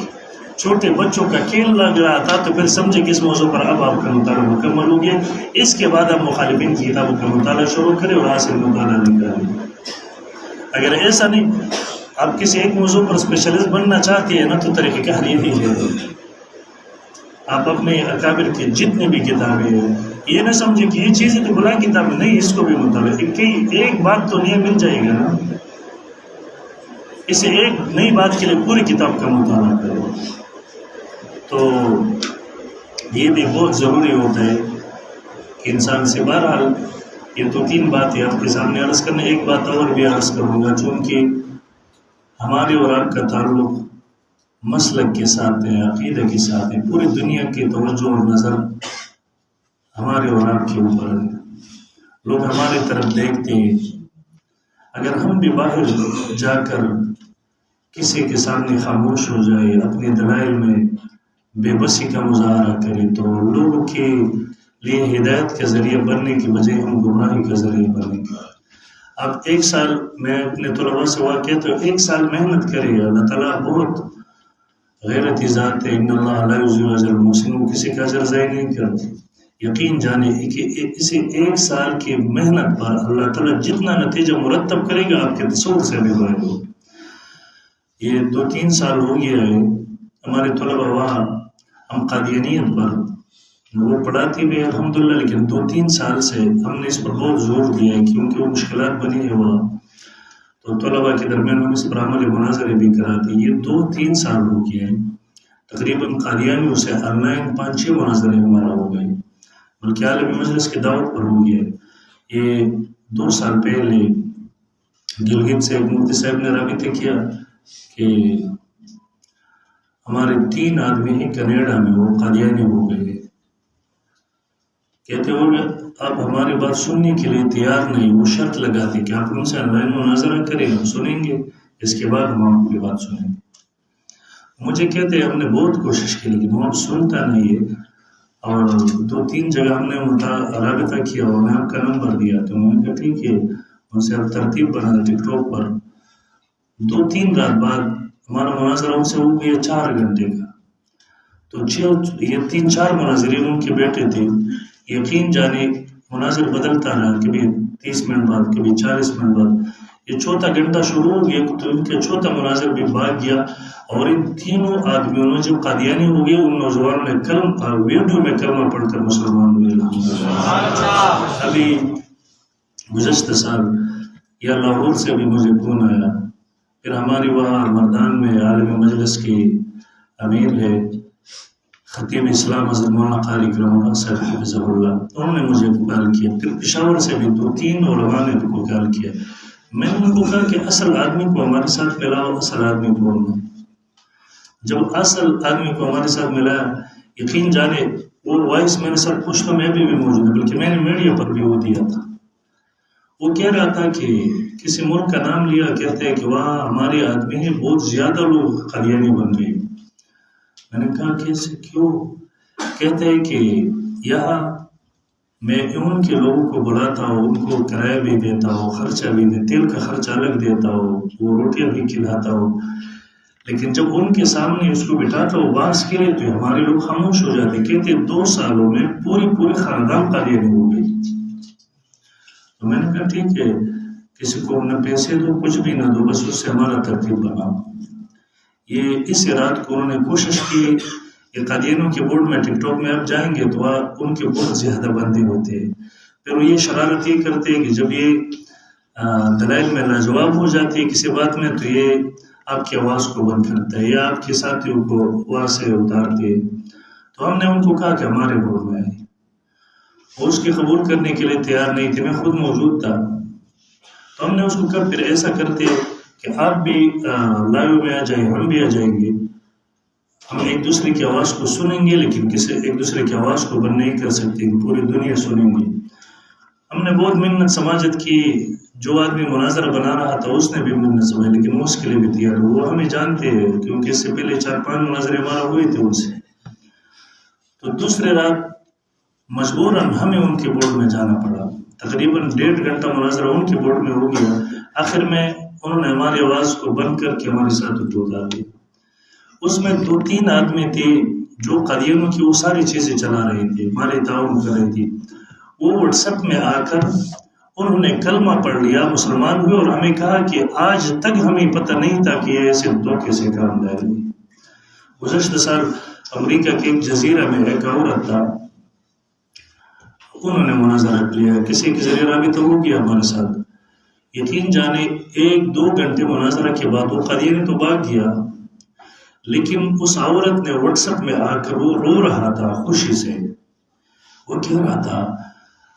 چھوٹے بچوں کا کھیل لگ رہا تھا، تو پھر سمجھے کہ اس موضوع پر اب آپ کا مطالعہ مکمل ہو گیا. اس کے بعد آپ مخالفین کی کتابوں کا مطالعہ شروع کریں اور حاصل مطالعہ نکالیں. اگر ایسا نہیں، آپ کسی ایک موضوع پر اسپیشلسٹ بننا چاہتے ہیں نا، تو طریقہ کار یہ نہیں ہے. آپ اپنے اکابر کی جتنی بھی کتابیں ہیں یہ نہ سمجھے کہ یہ چیزیں تو بلا کتاب میں نہیں، اس کو بھی مطالعہ، ایک بات تو نہیں مل جائے گا نا، اسے ایک نئی بات کے لیے پوری کتاب کا مطالعہ کرو. تو یہ بھی بہت ضروری ہوتا ہے کہ انسان سے. بہرحال یہ تو 3 باتیں آپ کے سامنے عرض کرنے، ایک بات اور بھی عرض کروں گا، چونکہ ہمارے اور آپ کا تعلق مسلک کے ساتھ ہے، عقیدہ کے ساتھ ہے، پوری دنیا کی توجہ اور نظر ہمارے اور آپ کے اوپر ہے. لوگ ہماری طرف دیکھتے ہیں. اگر ہم بھی باہر جا کر کسی کے سامنے خاموش ہو جائے، اپنے دلائل میں بے بسی کا مظاہرہ کرے، تو لوگوں کے لیے ہدایت کا ذریعہ بننے کی بجائے ہم گمراہی کا ذریعہ بنیں گے. اب 1 سال میں اپنے طلباء سے واقع تو 1 سال محنت کرے گا. اللہ تعالیٰ بہت غیرتی ذات ہے، ان اللہ لا یضیع اجر المحسنین، کسی کا اجر ضائع نہیں کرتے. یقین جانے کہ اسی 1 سال کی محنت پر اللہ تعالیٰ جتنا نتیجہ مرتب کرے گا آپ کے تصور سے بھی بڑھ گا. یہ 2-3 سال ہو گیا ہے ہمارے طلباء وہاں، ہم قادیانیت پر وہ پڑھاتی بھی الحمدللہ، لیکن 2-3 سال سے ہم نے اس پر بہت زور دیا ہے کیونکہ وہ مشکلات بنی ہے وہاں، تو طلباء کے درمیان ہم اس پر عمل مناظرے بھی کراتے. یہ 2-3 سال ہو گیا ہے تقریباً قادیانیوں سے آن لائن 5-6 مناظرے ہمارا ہو گئے، بلکہ عالمی مجلس کی دعوت پر ہو گیا. یہ 2 سال پہلے گلگت سے ایک مفتی صاحب نے رابطہ کیا کہ ہمارے 3 آدمی ہیں کینیڈا میں، وہ قادیانی ہو گئے. کہتے ہو آپ ہماری بات سننے کے لیے تیار نہیں، وہ شرط لگاتے کہ آپ ان سے آن لائن مناظرہ کریں، ہم سنیں گے، اس کے بعد ہم آپ کی بات سنیں گے. مجھے کہتے ہم نے بہت کوشش کی لیکن وہ سنتا نہیں ہے، اور 2-3 جگہ ہم نے رابطہ کیا اور میں آپ کا نمبر دیا، تو میں نے کہا ٹھیک ہے، ان سے آپ ترتیب بنا ٹک ٹاک پر. 2-3 رات بعد ہمارا مناظرہ ان سے ہو گیا 4 گھنٹے کا. تو یہ 3-4 مناظرین ان کے بیٹے تھے. یقین جانے مناظر بدلتا رہا، کبھی 30 منٹ بعد، کبھی 40 منٹ بعد. یہ 4تھا گھنٹہ شروع ہو گیا تو ان کا 4تھا مناظر بھی بھاگ گیا، اور ان تینوں آدمیوں نے جب قادیانی ہو گئے ان نوجوانوں نے ویڈیو میں کلمہ پڑھ کر مسلمان ہوئے. ابھی گزشتہ سال یا لاہور سے بھی مجھے فون آیا. پھر ہماری وہاں مردان میں عالمی مجلس کی امیر ہے خطیب اسلام حضرت مولانا قاری کرم اللہ صاحب حفظہ اللہ، انہوں نے مجھے کال کیا. پھر پشاور سے بھی 2-3 علماء نے کو کال کیا. میں نے ان کو کہا کہ اصل آدمی کو ہمارے ساتھ ملاؤ، اصل آدمی کو بولنا. جب اصل آدمی کو ہمارے ساتھ ملایا، یقین جانے وہ وائس میرے ساتھ پوچھتا میں بھی موجود ہے، بلکہ میں نے میڈیا پر بھی وہ دیا تھا. وہ کہہ رہا تھا کہ کسی ملک کا نام لیا، کہتے ہیں کہ وہاں ہمارے آدمی ہیں بہت زیادہ لوگ قادیانی بن گئے. میں نے کہا کیسے، کیوں؟ کہتے ہیں کہ یہاں میں ان کے لوگوں کو بلاتا ہوں، ان کو کرایہ بھی دیتا ہوں، خرچہ بھی دیتا، تیل کا خرچہ الگ دیتا ہوں، وہ روٹیاں بھی کھلاتا ہوں، لیکن جب ان کے سامنے اس کو بٹھاتا ہوں بات کے لیے تو ہمارے لوگ خاموش ہو جاتے. کہتے 2 سالوں میں پوری خاندان قادیانی ہو گئی. تو میں نے کہا ٹھیک ہے، کسی کو نہ پیسے دو، کچھ بھی نہ دو، بس اس سے ہمارا ترتیب بناؤ. یہ اس رات کو انہوں نے کوشش کی. یہ قادیانیوں کے بورڈ میں ٹک ٹاک میں آپ جائیں گے تو ان کے بہت زیادہ بندے ہوتے ہیں. پھر وہ یہ شرارت یہ کرتے ہیں کہ جب یہ دلائل میں لاجواب ہو جاتی ہے کسی بات میں تو یہ آپ کی آواز کو بند کرتا ہے یا آپ کے ساتھیوں کو وہاں سے اتارتے. تو ہم نے ان کو کہا کہ ہمارے بورڈ میں آئے، وہ اس کی قبول کرنے کے لیے تیار نہیں تھے. میں خود موجود تھا. تو ہم نے اس کو کہا پھر ایسا کرتے کہ آپ بھی لائیو میں آ جائیں، ہم بھی آ جائیں گے، ہم ایک دوسرے کی آواز کو سنیں گے، لیکن کسی ایک دوسرے کی آواز کو بند نہیں کر سکتے، پوری دنیا سنیں گے. ہم نے بہت محنت سماجت کی. جو آدمی مناظرہ بنا رہا تھا اس نے بھی منت سمجھ، لیکن وہ اس کے لیے بھی تیار. وہ ہمیں جانتے ہیں کیونکہ اس سے پہلے 4-5 مناظرے ہمارا ہوئے تھے ان سے. تو دوسرے رات مجبوراً ہمیں ان کے بورڈ میں جانا پڑا. تقریباً 1.5 گھنٹہ مناظرہ ان کے بورڈ میں ہو گیا. آخر میں انہوں نے ہماری آواز کو بند کر کے ہمارے ساتھ اتار دی. اس میں 2-3 آدمی تھے جو قادیانیوں کی وہ ساری چیزیں چلا رہے تھے، ہمارے تعاون کر رہے تھے. وہ واٹس ایپ میں آ کر انہوں نے کلمہ پڑھ لیا، مسلمان ہوئے، اور ہمیں کہا کہ آج تک ہمیں پتہ نہیں تھا کہ یہ ایسے دھوکے سے کام دائیں گے. گزشتہ سال امریکہ کے ایک جزیرہ میں ایک عورت تھا، انہوں نے مناظرہ لیا، کسی کے ذریعے رابطہ ہو گیا ہمارے ساتھ. یقین جانے 1-2 گھنٹے مناظرہ کے بعد وہ قادیانی تو بھاگ گیا، لیکن اس عورت نے واٹس ایپ میں آ کر وہ رو رہا تھا خوشی سے. وہ کہہ رہا تھا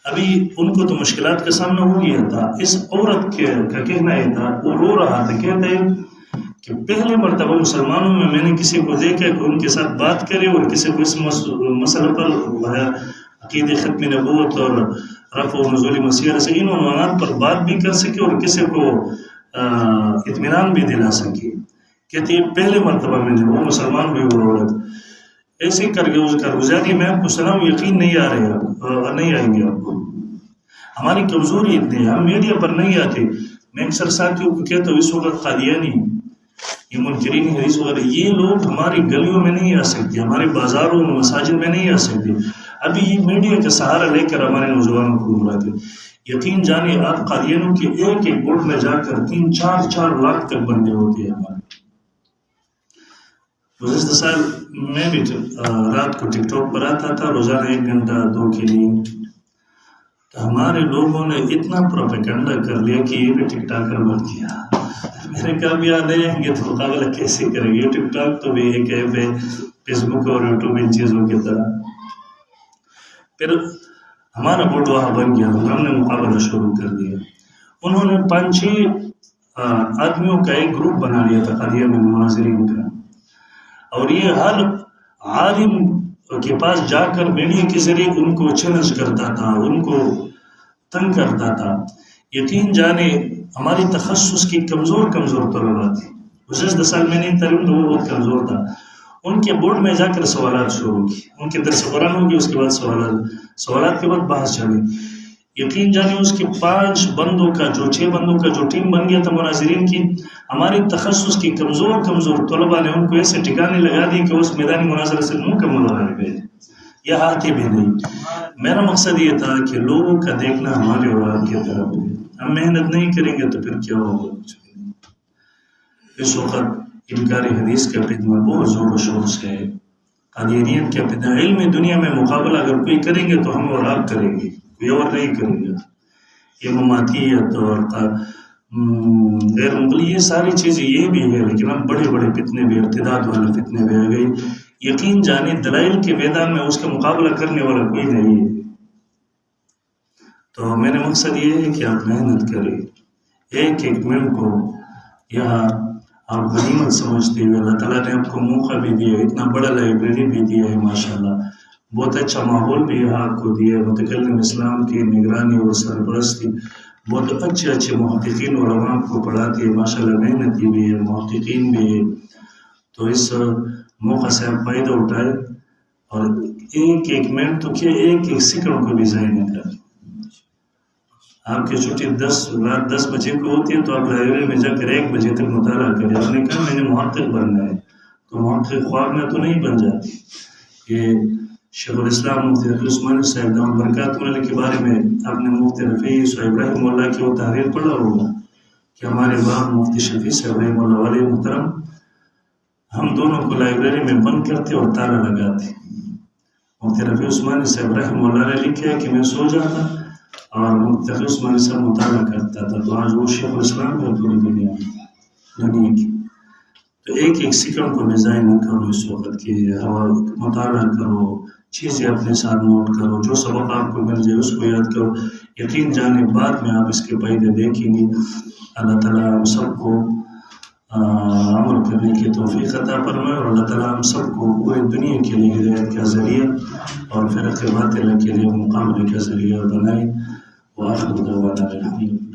ابھی ان کو تو مشکلات کا سامنا ہو گیا تھا، اس عورت کا کہنا یہ تھا، وہ رو رہا تھا، کہتے ہیں کہ پہلے مرتبہ مسلمانوں میں نے کسی کو دیکھا کہ ان کے ساتھ بات کرے اور کسی کو اس مسئلہ پر عقید ختم نبوت اور رفع و نزول مسیح سے ان عنوانات پر بات بھی کر سکے اور کسی کو اطمینان بھی دلا سکے. کہتے ہیں پہلے مرتبہ میں نے وہ مسلمان ہوئی وہ عورت ایسے کارگزاری میں آپ کو سلام یقین نہیں آ رہے، نہیں آئیں گے آپ کو. ہماری کمزوری اتنی ہے، ہم میڈیا پر نہیں آتے. میں اکثر ساتھیوں کو کہتا ہوں اس وقت قادیانی، یہ منکرین حدیث وغیرہ، یہ لوگ ہماری گلیوں میں نہیں آ سکتے، ہمارے بازاروں مساجد میں نہیں آ سکتے. ابھی یہ میڈیا کا سہارا لے کر ہمارے نوجوانوں کو گمراہ کرتے. یقین جانے آپ قادیانوں کے ایک گوٹ میں جا کر 3-4 لاکھ تک بندے ہوتے ہیں ہمارے. گزشتہ سال میں بھی رات کو ٹک ٹاک پر آتا تھا روزانہ 1 گھنٹہ 2 کے لیے. تو ہمارے لوگوں نے اتنا پروپیگنڈا کر لیا کہ یہ بھی ٹک ٹاکر بن گیا. میں نے کہا بھی یاد آئیں گے تو مقابلہ کیسے کریں گے؟ ٹک ٹاک تو بھی ایک ایپ ہے، فیس بک اور یوٹیوب ان چیزوں کی طرح. پھر ہمارا بورڈ وہاں بن گیا، ہم نے مقابلہ شروع کر دیا. انہوں نے 5-6 آدمیوں کا ایک گروپ بنا لیا تھا قادیہ میں مناظرین کا، اور یہ ہر عالم کے پاس جا کر میڈیا کے ذریعے ان کو چیلنج کرتا تھا، ان کو تنگ کرتا تھا. یقین جانے ہماری تخصص کی کمزور طلباء تھی. گزشتہ سال میں نہیں تعلیم تو وہ بہت کمزور تھا. ان کے بورڈ میں جا کر سوالات شروع کی، ان کے درس قرآن ہوگی، اس کے بعد سوالات کے بعد بحث چلی. یقین جانے اس کے 6 بندوں کا جو ٹیم بن گیا تھا مناظرین کی، ہماری تخصص کی کمزور طلباء نے ان کو ایسے ٹھکانے لگا دی کہ اس میدانی مناظرے سے مکمل غائب ہے یا آتے بھی نہیں. میرا مقصد یہ تھا کہ لوگوں کا دیکھنا ہمارے اور آپ کی طرف ہے. ہم محنت نہیں کریں گے تو پھر کیا ہوگا؟ اس وقت انکار حدیث کا فتنہ بہت زور و شور سے ہے. قادیانیت کا فتنہ، علم دنیا میں مقابلہ اگر کوئی کریں گے تو ہم اور آپ کریں گے، کوئی اور نہیں کریں گے. یہ مماتیت اور غیر مغلی یہ ساری چیزیں یہ بھی ہے، لیکن اب بڑے فتنے بھی، ارتداد والے فتنے بھی آ گئی. یقین جانے دلائل کے میدان میں اس کا مقابلہ کرنے والا کوئی نہیں ہے. تو میرا مقصد یہ ہے کہ آپ محنت کریں، ایک منٹ کو یہاں آپ غنیمت سمجھتے ہوئے اللہ تعالیٰ نے آپ کو موقع بھی دیا، اتنا بڑا لائبریری بھی دیا ہے ماشاءاللہ، بہت اچھا ماحول بھی یہاں آپ کو دیا ہے، متکلم اسلام کی نگرانی اور سرپرستی، بہت اچھے محققین اور علماء کو پڑھاتے ہیں ماشاءاللہ، محنتی بھی ہے، محققین بھی ہے. تو اس موقع سے آپ فائدہ اٹھائے اور ایک منٹ تو کیا ایک سیکنڈ کو بھی ضائع نہ کریں. آپ کی چھٹی 10 بجے کو ہوتی ہے تو آپ لائبریری میں جا کر 1 بجے تک مطالعہ کریں. آپ نے کہا میں نے محقق بننا ہے، تو محقق خواب میں تو نہیں بن جاتی. یہ شیخ الاسلام مفتی تقی عثمانی صاحب دامت برکاتہ علیہ کے بارے میں آپ نے مفتی رفیع صاحب رحمہ اللہ کی وہ تحریر پڑھا ہوگا کہ ہمارے باپ مفتی شفیع صاحب رحمہ اللہ علیہ محترم ہم دونوں کو لائبریری میں بند کرتے اور تالا لگاتے. مفتی رفیع عثمانی صاحب رحمہ اللہ نے لکھا ہے کہ میں سو جاتا اور مفتی تقی عثمانی صاحب مطالعہ کرتا تھا. تو آج وہ شیخ الاسلام ہے پوری دنیا کی. تو ایک سیکنڈ کو بھی ضائع نہ کرو اس وقت کی، مطالعہ کرو، چیزیں اپنے ساتھ نوٹ کرو، جو سبق آپ کو مل جائے اس کو یاد کرو. یقین جانے بعد میں آپ اس کے فائدے دیکھیں گے. اللہ تعالیٰ ہم سب کو عمل کرنے کی توفیق عطا فرمائے اور اللہ تعالیٰ ہم سب کو پوری دنیا کے لیے ہدایت کا ذریعہ اور فرقہ باطلہ کے لیے مقابلے کا ذریعہ بنائے. وآخر دعوانا الحمد للہ.